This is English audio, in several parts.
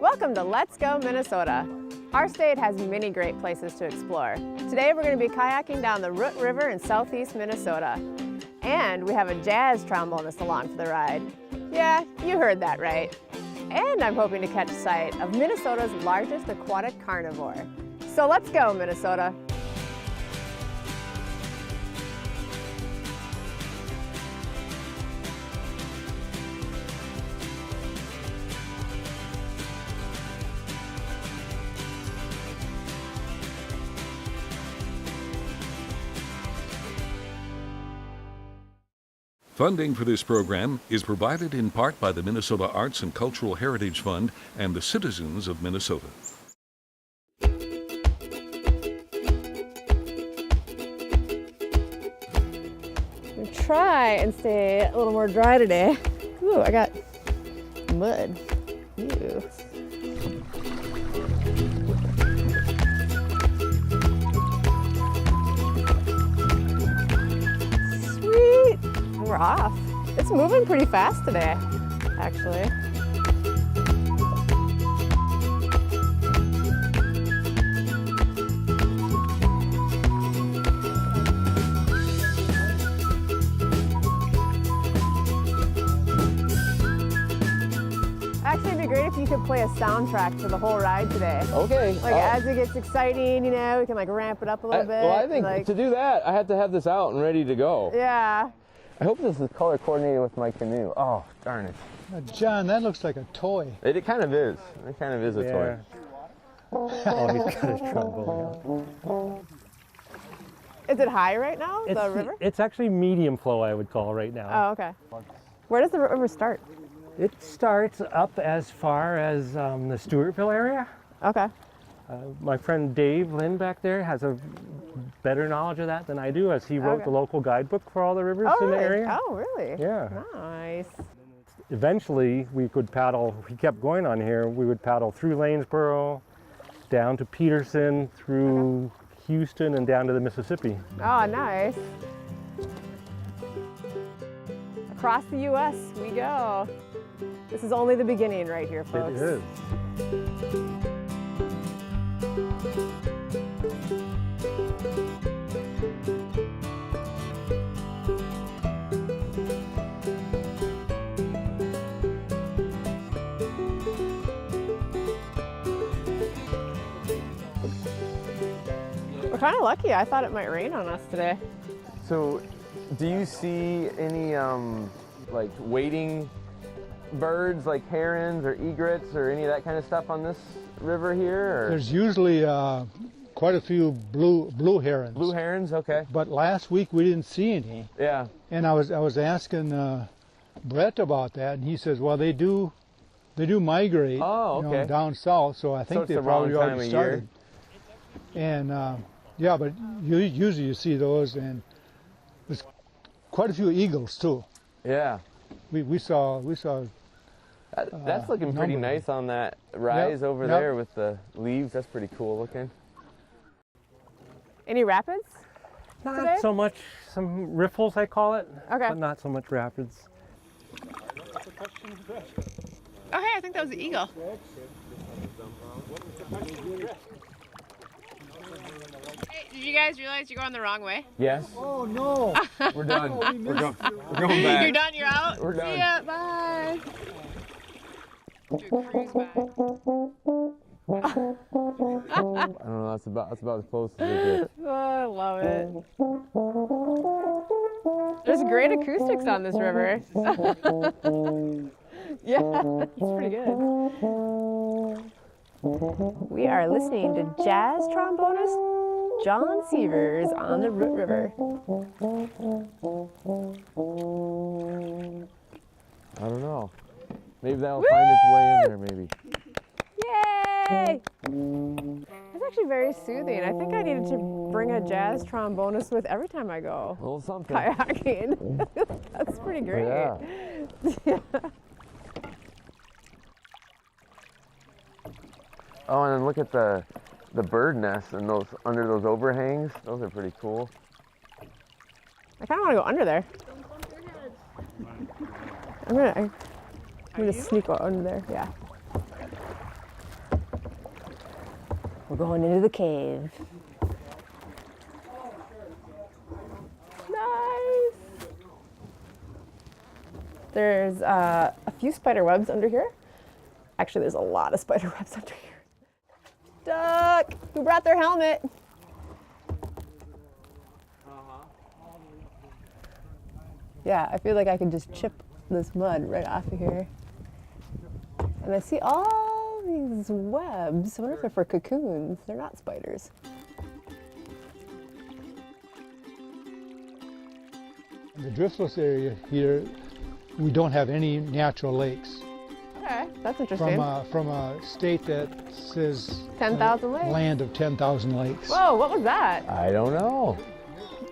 Welcome to Let's Go Minnesota. Our state has many great places to explore. Today we're going to be kayaking down the Root River in southeast Minnesota. And we have a jazz trombonist along for the ride. Yeah, you heard that right. And I'm hoping to catch sight of Minnesota's largest aquatic carnivore. So let's go, Minnesota. Funding for this program is provided in part by the Minnesota Arts and Cultural Heritage Fund and the citizens of Minnesota. Try and stay a little more dry today. Ooh, I got mud. Ew. Sweet. We're off. It's moving pretty fast today, actually. Actually, it'd be great if you could play a soundtrack for the whole ride today. Okay. Like as it gets exciting, you know, we can like ramp it up a little bit. Well, I think like, to do that, I have to have this out and ready to go. Yeah. I hope this is color coordinated with my canoe. Oh, darn it. John, that looks like a toy. It kind of is. It kind of is a toy. Oh, he's got his trombone out. Is it high right now, the river? It's actually medium flow, I would call right now. Oh, okay. Where does the river start? It starts up as far as the Stewartville area. Okay. My friend Dave Lynn back there has a better knowledge of that than I do, as he wrote the local guidebook for all the rivers in the area. Oh, really? Yeah. Nice. Eventually, we could paddle, we kept going on here, we would paddle through Lanesboro, down to Peterson, through Houston, and down to the Mississippi. Oh, nice. Across the U.S. we go. This is only the beginning right here, folks. It is. We're kind of lucky. I thought it might rain on us today. So, do you see any like wading birds like herons or egrets or any of that kind of stuff on this river here? Or? There's usually quite a few blue herons. Blue herons, okay. But last week we didn't see any. Yeah. And I was asking Brett about that, and he says, well, they do migrate Oh, okay. down south, so I think it's they the wrong probably time already of started. And yeah, but usually you see those, and there's quite a few eagles too. Yeah. We saw That's looking pretty number. nice on that rise over there with the leaves. That's pretty cool looking. Any rapids? Not today? so much, some riffles I call it, Okay. but not so much rapids. Oh, hey, I think that was the eagle. Hey, did you guys realize you're going the wrong way? Yes. Oh no! We're done. We're going back. You're done, you're out? We're done. See ya, bye. Do a cruise by. I don't know. That's about as close as it gets. Oh, I love it. There's great acoustics on this river. Yeah, it's pretty good. We are listening to jazz trombonist John Sievers on the Root River. I don't know. Maybe that'll find its way in there, maybe. Yay! It's actually very soothing. I think I needed to bring a jazz trombonist with every time I go A little something. kayaking. That's pretty great. Yeah. Oh, and then look at the bird nests and those under those overhangs. Those are pretty cool. I kind of want to go under there. I'm gonna sneak under there. Yeah. going into the cave. Nice. There's a few spider webs under here. Actually, there's a lot of spider webs under here. Duck! Who brought their helmet? Yeah, I feel like I could just chip this mud right off of here. And I see all these webs. I wonder if they're for cocoons. They're not spiders. In the driftless area here, we don't have any natural lakes. Okay, that's interesting. From a state that says 10,000 lakes. Land of 10,000 lakes. Whoa, what was that? I don't know.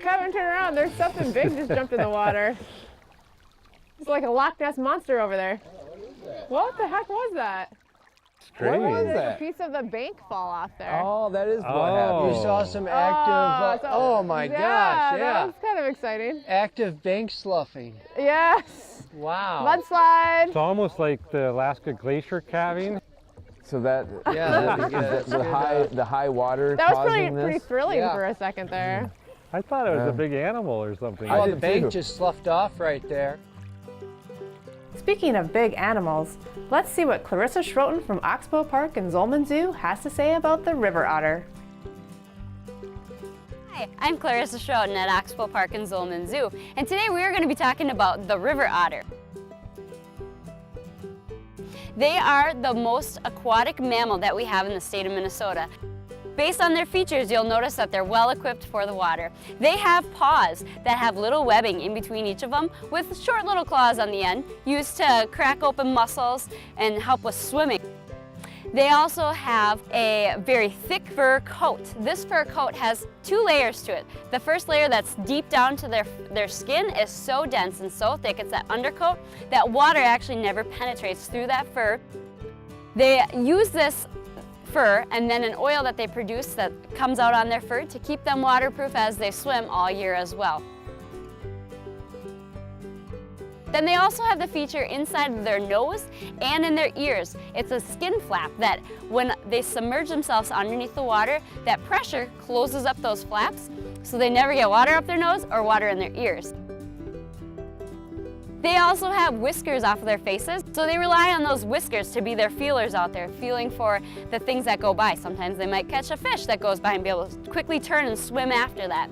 Kevin, turn around. There's something big just jumped in the water. It's like a Loch Ness monster over there. What the heck was that? What was There's that? a piece of the bank fall off there. Oh, that is what Oh. happened. You saw some active, Oh my gosh, That yeah. was kind of exciting. active bank sloughing. Yes. Wow. Mudslide. It's almost like the Alaska glacier calving. So that Yeah, the high water That was causing pretty this. thrilling Yeah. for a second there. I thought it was Yeah. a big animal or something. I Well, did the bank too. just sloughed off right there. Speaking of big animals, let's see what Clarissa Schroten from Oxbow Park and Zolman Zoo has to say about the river otter. Hi, I'm Clarissa Schroten at Oxbow Park and Zolman Zoo, and today we are going to be talking about the river otter. They are the most aquatic mammal that we have in the state of Minnesota. Based on their features, you'll notice that they're well equipped for the water. They have paws that have little webbing in between each of them with short little claws on the end used to crack open muscles and help with swimming. They also have a very thick fur coat. This fur coat has 2 layers to it. The first layer that's deep down to their skin is so dense and so thick, it's that undercoat, that water actually never penetrates through that fur. They use this fur and then an oil that they produce that comes out on their fur to keep them waterproof as they swim all year as well. Then they also have the feature inside of their nose and in their ears. It's a skin flap that when they submerge themselves underneath the water, that pressure closes up those flaps so they never get water up their nose or water in their ears. They also have whiskers off of their faces, so they rely on those whiskers to be their feelers out there, feeling for the things that go by. Sometimes they might catch a fish that goes by and be able to quickly turn and swim after that.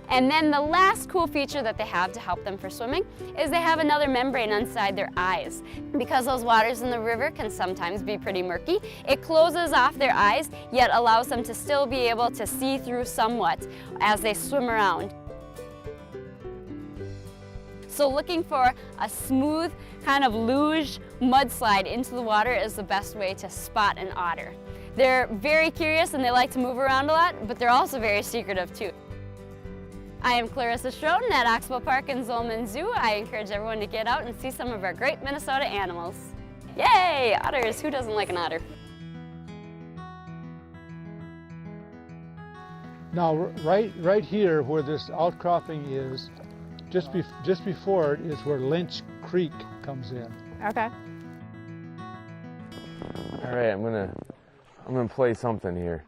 And then the last cool feature that they have to help them for swimming is they have another membrane inside their eyes. Because those waters in the river can sometimes be pretty murky, it closes off their eyes, yet allows them to still be able to see through somewhat as they swim around. So looking for a smooth kind of luge mudslide into the water is the best way to spot an otter. They're very curious and they like to move around a lot, but they're also very secretive too. I am Clarissa Schroten at Oxbow Park and Zolman Zoo. I encourage everyone to get out and see some of our great Minnesota animals. Yay, otters! Who doesn't like an otter? Now, right here where this outcropping is, just before it is where Lynch Creek comes in. Okay. All right, I'm gonna play something here.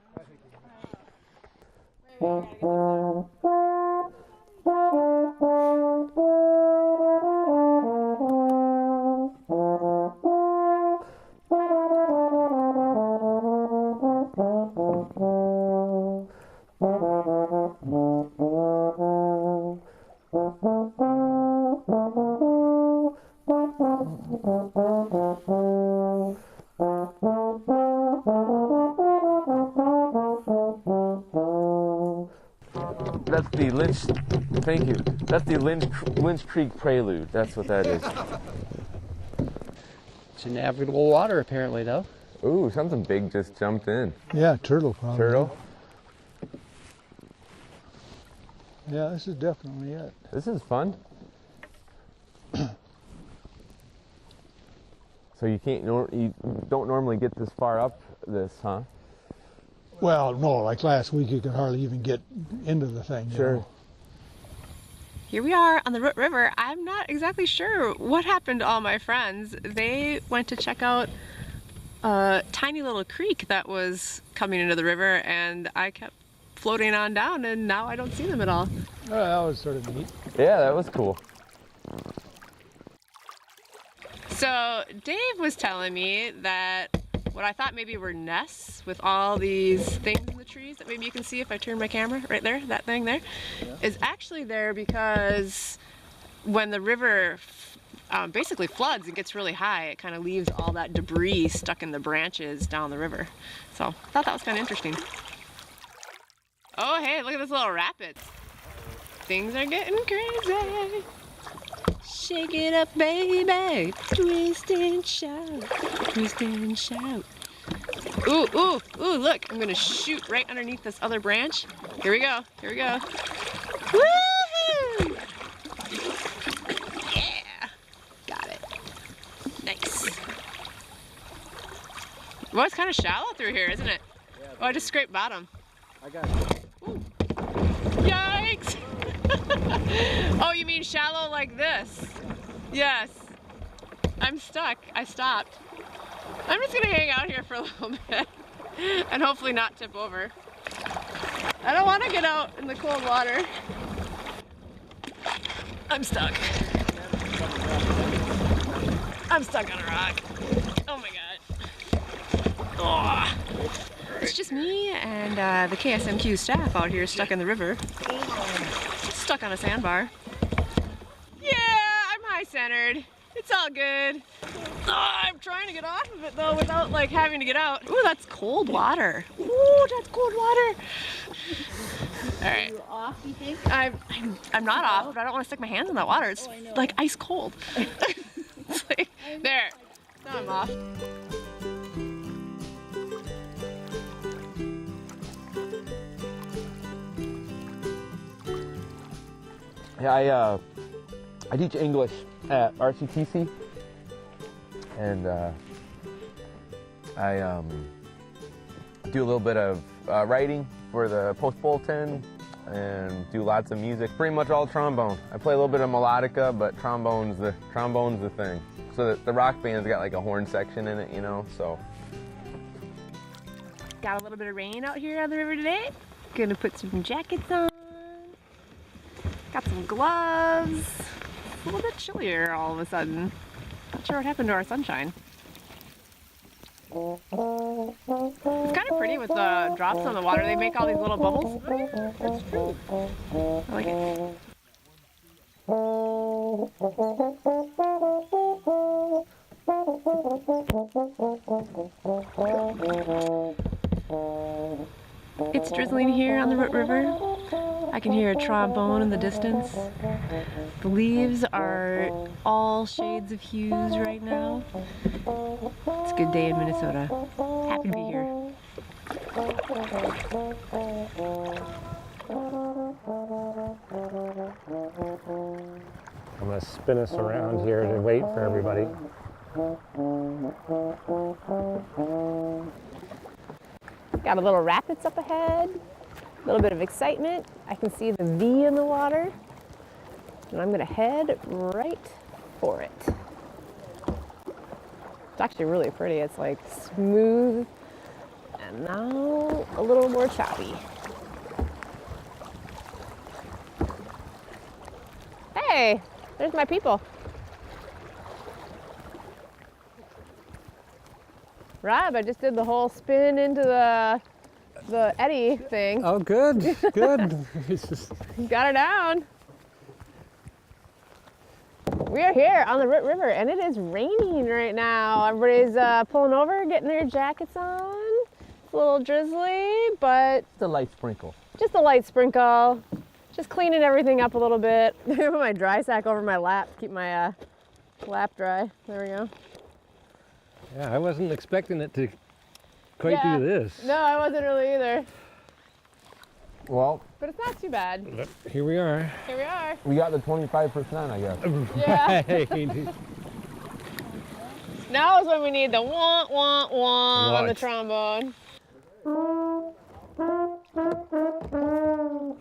That's the Lynch. Thank you. That's the Lynch Creek Prelude. That's what that is. It's in navigable water apparently though. Ooh, something big just jumped in. Yeah, turtle probably. Turtle. Yeah, this is definitely it. This is fun. So you you don't normally get this far up this, huh? Well, no, like last week you could hardly even get into the thing. you Sure. know. Here we are on the Root River. I'm not exactly sure what happened to all my friends. They went to check out a tiny little creek that was coming into the river, and I kept floating on down, and now I don't see them at all. Oh, that was sort of neat. Yeah, that was cool. So Dave was telling me that what I thought maybe were nests with all these things in the trees that maybe you can see if I turn my camera right there, that thing there, is actually there because when the river basically floods and gets really high, it kind of leaves all that debris stuck in the branches down the river. So I thought that was kind of interesting. Oh, hey, look at this little rapids. Things are getting crazy. Shake it up, baby. Twist and shout. Twist and shout. Ooh, ooh, ooh, look. I'm gonna shoot right underneath this other branch. Here we go. Here we go. Woohoo! Yeah. Got it. Nice. Well, it's kind of shallow through here, isn't it? Yeah, oh, I just scraped bottom. I got it. Ooh. Yikes! Oh, you mean shallow like this? Yes. I'm stuck. I stopped. I'm just gonna hang out here for a little bit and hopefully not tip over. I don't want to get out in the cold water. I'm stuck. I'm stuck on a rock. Oh my god. Oh. It's just me and the KSMQ staff out here stuck in the river. Stuck on a sandbar. Yeah, I'm high-centered. It's all good. Oh, I'm trying to get off of it though without like having to get out. Ooh, that's cold water. Ooh, that's cold water. All right. You're off, you think? I'm not off, but I don't want to stick my hands in that water. It's like ice cold. It's like, there. Now I'm off. Yeah, I teach English at RCTC, and I do a little bit of writing for the Post Bulletin and do lots of music. Pretty much all trombone. I play a little bit of melodica, but trombone's the thing. So the rock band's got like a horn section in it, you know. So got a little bit of rain out here on the river today. Gonna put some jackets on. Got some gloves. A little bit chillier all of a sudden. Not sure what happened to our sunshine. It's kind of pretty with the drops on the water. They make all these little bubbles. Oh yeah, that's true. I like it. It's drizzling here on the Root River. I can hear a trombone in the distance. The leaves are all shades of hues right now. It's a good day in Minnesota. Happy to be here. I'm going to spin us around here to wait for everybody. Got a little rapids up ahead, a little bit of excitement. I can see the V in the water, and I'm gonna head right for it. It's actually really pretty. It's like smooth, and now a little more choppy. Hey, there's my people. Rob, I just did the whole spin into the eddy thing. Oh, good, good. Got her down. We are here on the Root River, and it is raining right now. Everybody's pulling over, getting their jackets on. It's a little drizzly, but just a light sprinkle. Just a light sprinkle. Just cleaning everything up a little bit. I put my dry sack over my lap, keep my lap dry. There we go. Yeah, I wasn't expecting it to quite do this. No, I wasn't really either. Well, but it's not too bad. But here we are. Here we are. We got the 25%, I guess. Yeah. Right. Now is when we need the wah, wah, wah on the trombone.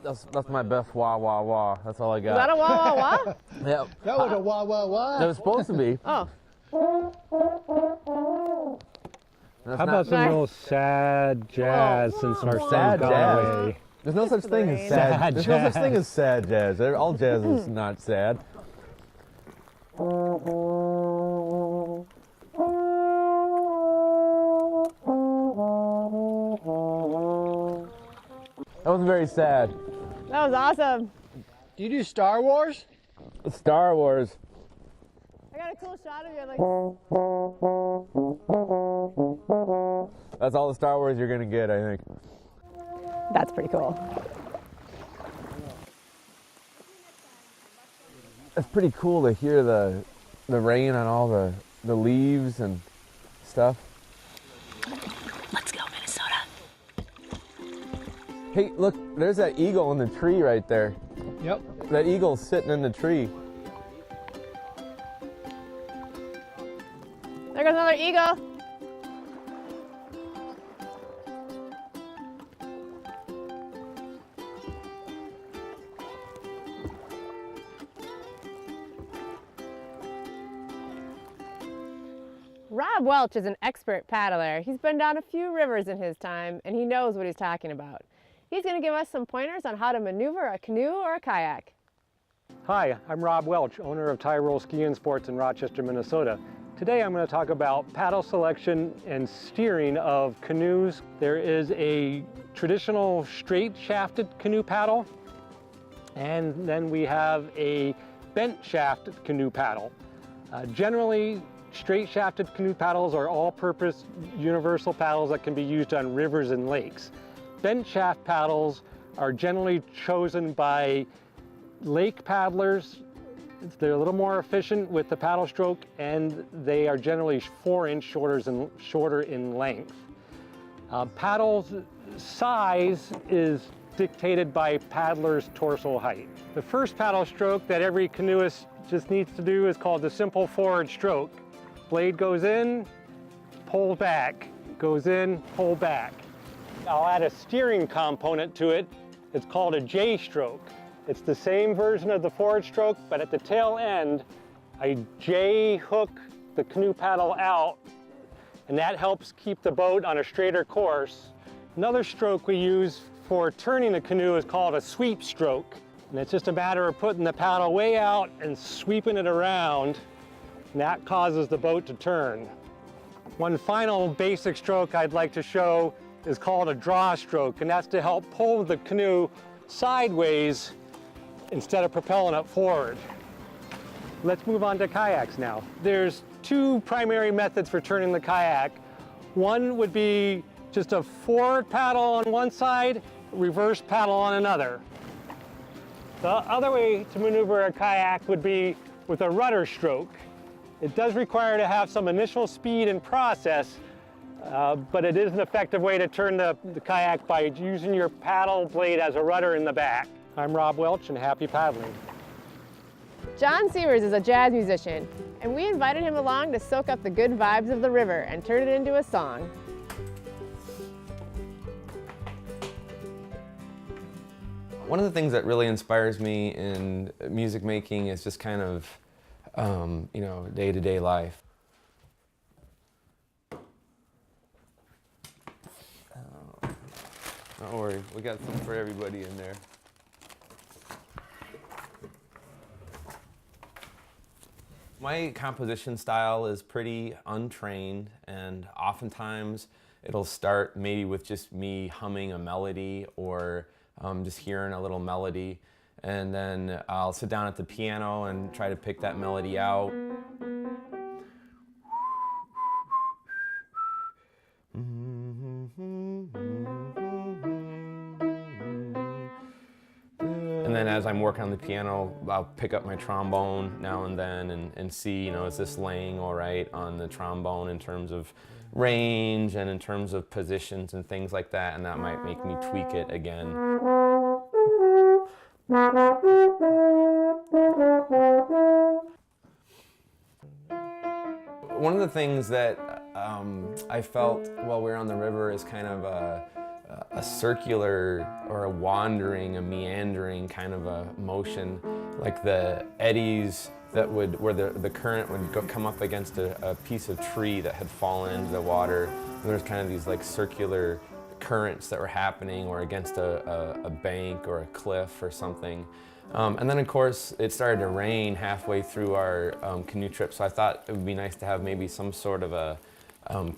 That's my best wah, wah, wah. That's all I got. Is that a wah, wah, wah? Yep. That was a wah, wah, wah. That was supposed to be. Oh. How about some real sad jazz since our Sad sun's gone jazz. away? There's no such thing as rain. sad. Sad There's no such thing jazz. as sad jazz. All jazz is not sad. That wasn't very sad. That was awesome. Do you do Star Wars? Star Wars. I got a cool shot of you. Like, That's all the Star Wars you're gonna get, I think. that's pretty cool. It's pretty cool to hear the rain on all the leaves and stuff. Let's go, Minnesota. Hey, look, there's that eagle in the tree right there. Yep. That eagle's sitting in the tree. There goes another eagle. Robb Welch is an expert paddler. He's been down a few rivers in his time, and he knows what he's talking about. He's going to give us some pointers on how to maneuver a canoe or a kayak. Hi, I'm Robb Welch, owner of Tyrol Ski and Sports in Rochester, Minnesota. Today I'm going to talk about paddle selection and steering of canoes. There is a traditional straight shafted canoe paddle, and then we have a bent shafted canoe paddle. Generally, straight shafted canoe paddles are all-purpose universal paddles that can be used on rivers and lakes. Bent shaft paddles are generally chosen by lake paddlers. They're a little more efficient with the paddle stroke, and they are generally 4 inch shorter in length. Paddles size is dictated by paddler's torso height. The first paddle stroke that every canoeist just needs to do is called the simple forward stroke. Blade goes in, pull back, goes in, pull back. I'll add a steering component to it. It's called a J stroke. It's the same version of the forward stroke, but at the tail end, I J hook the canoe paddle out, and that helps keep the boat on a straighter course. Another stroke we use for turning the canoe is called a sweep stroke. And it's just a matter of putting the paddle way out and sweeping it around, and that causes the boat to turn. One final basic stroke I'd like to show is called a draw stroke, and that's to help pull the canoe sideways instead of propelling it forward. Let's move on to kayaks now. There's 2 primary methods for turning the kayak. One would be just a forward paddle on one side, reverse paddle on another. The other way to maneuver a kayak would be with a rudder stroke. It does require to have some initial speed and process, but it is an effective way to turn the kayak by using your paddle blade as a rudder in the back. I'm Robb Welch, and happy paddling. John Sievers is a jazz musician, and we invited him along to soak up the good vibes of the river and turn it into a song. One of the things that really inspires me in music making is just kind of, day-to-day life. Don't worry, we got some for everybody in there. My composition style is pretty untrained, and oftentimes it'll start maybe with just me humming a melody or just hearing a little melody, and then I'll sit down at the piano and try to pick that melody out. And then as I'm working on the piano, I'll pick up my trombone now and then and see, is this laying all right on the trombone in terms of range and in terms of positions and things like that, and that might make me tweak it again. One of the things that I felt while we were on the river is kind of a circular or a wandering, a meandering kind of a motion, like the eddies where the current would come up against a piece of tree that had fallen into the water, And there's kind of these like circular currents that were happening, or against a bank or a cliff or something. And then of course it started to rain halfway through our canoe trip, so I thought it would be nice to have maybe some sort of a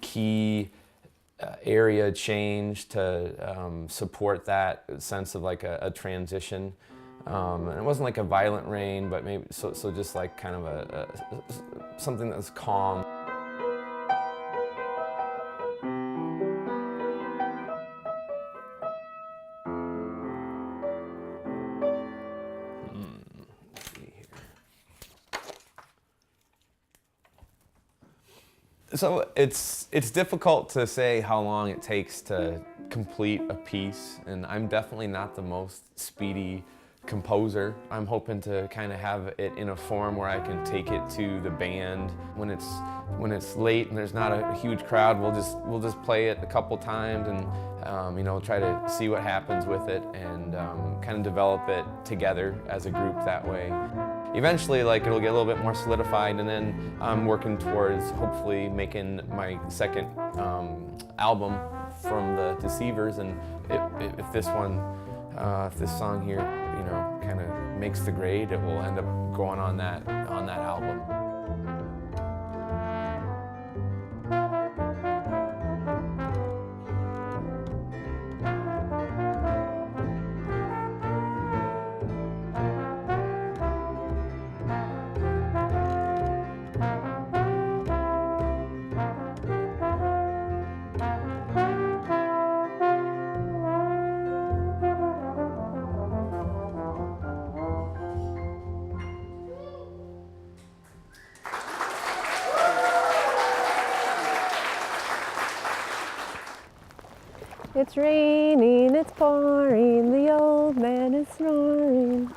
key area change to support that sense of like a transition. And it wasn't like a violent rain, but maybe so just like kind of something that's calm. Let's see here. So it's difficult to say how long it takes to complete a piece, and I'm definitely not the most speedy composer. I'm hoping to kind of have it in a form where I can take it to the band when it's late and there's not a huge crowd. We'll just play it a couple times and you know, try to see what happens with it, and kind of develop it together as a group that way. Eventually, like, it'll get a little bit more solidified, and then I'm working towards hopefully making my second album from the Sievers, and if this song here, you know, kind of makes the grade, it will end up going on that album. It's raining, it's pouring, the old man is snoring.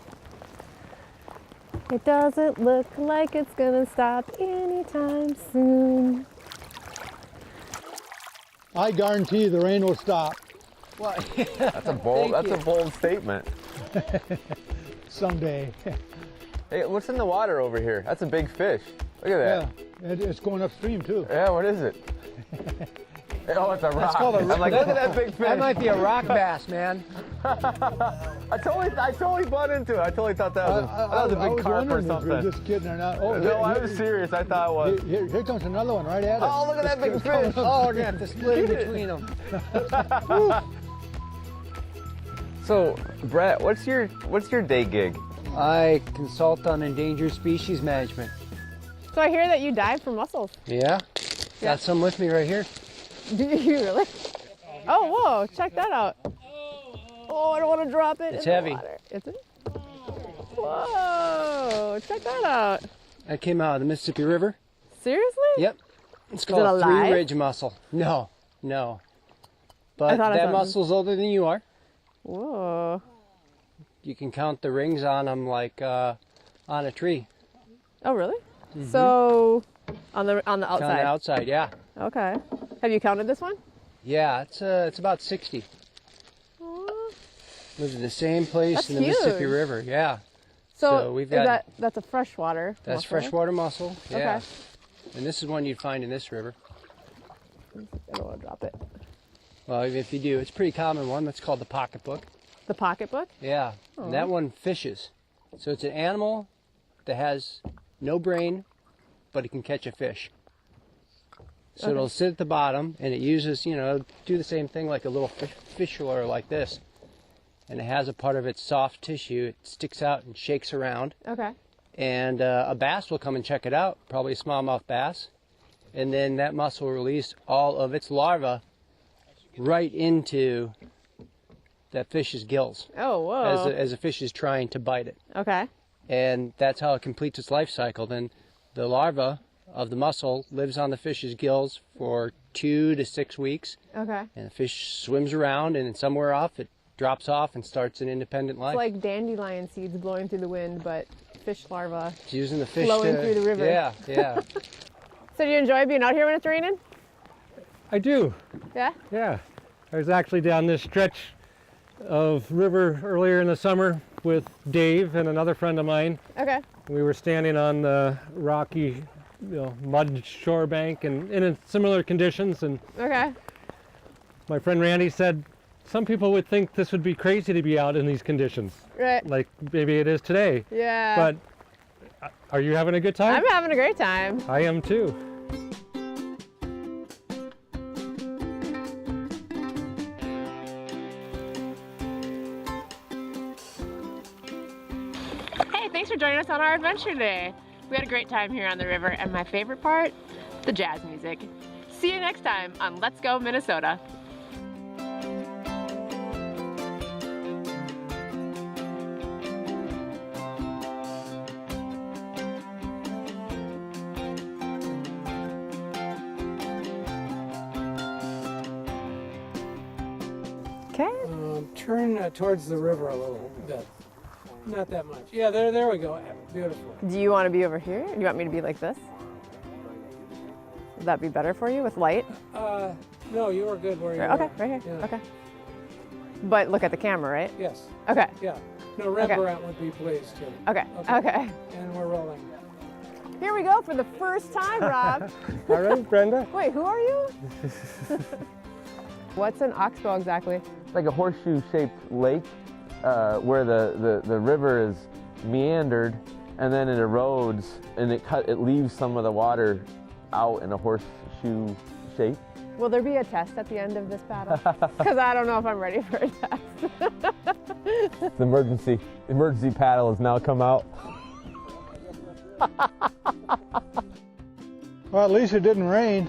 It doesn't look like it's gonna stop anytime soon. I guarantee the rain will stop That's a bold statement. someday. Hey, what's in the water over here? That's a big fish. Look at that. Yeah, it's going upstream too. Yeah, what is it? Oh, it's a rock. called a I'm like, look at that big fish. That might be a rock bass, man. I totally bought into it. I totally thought that was a big carp or If you're something. just kidding or not. Oh, No, I was serious. I thought it was. Here comes another one right at us. Oh, look at that big fish. Oh, we're gonna have to split in between them. So, Brett, what's your day gig? I consult on endangered species management. So I hear that you dive for mussels. Yeah? Yeah. Got some with me right here. Do you really? Oh, whoa, check that out. Oh, I don't want to drop it. It's in the heavy. water. Is it? Whoa, check that out. I came out of the Mississippi River. Seriously? Yep. It's it called a alive? three-ridge mussel. No. But thought I that saw mussel's older than you are. Whoa. You can count the rings on them like on a tree. Oh, really? So on the outside. On the outside, yeah. Okay. Have you counted this one? Yeah, it's about 60. Aw. Lives in the same place That's in the Mississippi huge. River, yeah. So we've is got- that's a freshwater That's mussel? freshwater mussel, yeah. Okay. And this is one you'd find in this river. I don't want to drop it. Well, even if you do, it's a pretty common one. That's called the pocketbook. The pocketbook? Yeah, and that one fishes. So it's an animal that has no brain, but it can catch a fish. So it'll sit at the bottom, and it uses, do the same thing like a little fish lure like this. And it has a part of its soft tissue. It sticks out and shakes around. Okay. And a bass will come and check it out, probably a smallmouth bass. And then that mussel will release all of its larvae right into that fish's gills Oh, whoa. as the fish is trying to bite it. Okay. And that's how it completes its life cycle. Then the larva of the mussel lives on the fish's gills for 2 to 6 weeks. Okay. And the fish swims around, and then somewhere off it drops off and starts an independent life. It's like dandelion seeds blowing through the wind, but fish larvae. It's using the fish flowing to, through the river. Yeah, yeah. So do you enjoy being out here when it's raining? I do, Yeah? yeah. I was actually down this stretch of river earlier in the summer with Dave and another friend of mine. Okay. We were standing on the rocky mud shore bank and in similar conditions. And Okay. my friend Randy said some people would think this would be crazy to be out in these conditions, Right. like maybe it is today. Yeah. But are you having a good time? I'm having a great time. I am too. Hey, thanks for joining us on our adventure today. We had a great time here on the river, and my favorite part, the jazz music. See you next time on Let's Go Minnesota. Okay. Turn towards the river a little bit. Not that much. Yeah, there we go. Beautiful. Do you want to be over here? Do you want me to be like this? Would that be better for you with light? No, you were good where you Okay, were. right here. Yeah. Okay. But look at the camera, right? Yes. Okay. Yeah. No, Rembrandt would be pleased too. Okay. Okay. And we're rolling. Here we go for the first time, Rob. All right, Brenda. Wait, who are you? What's an oxbow exactly? It's like a horseshoe-shaped lake where the river is meandered and then it erodes and it leaves some of the water out in a horseshoe shape. Will there be a test at the end of this paddle? Because I don't know if I'm ready for a test. The emergency paddle has now come out. Well, at least it didn't rain.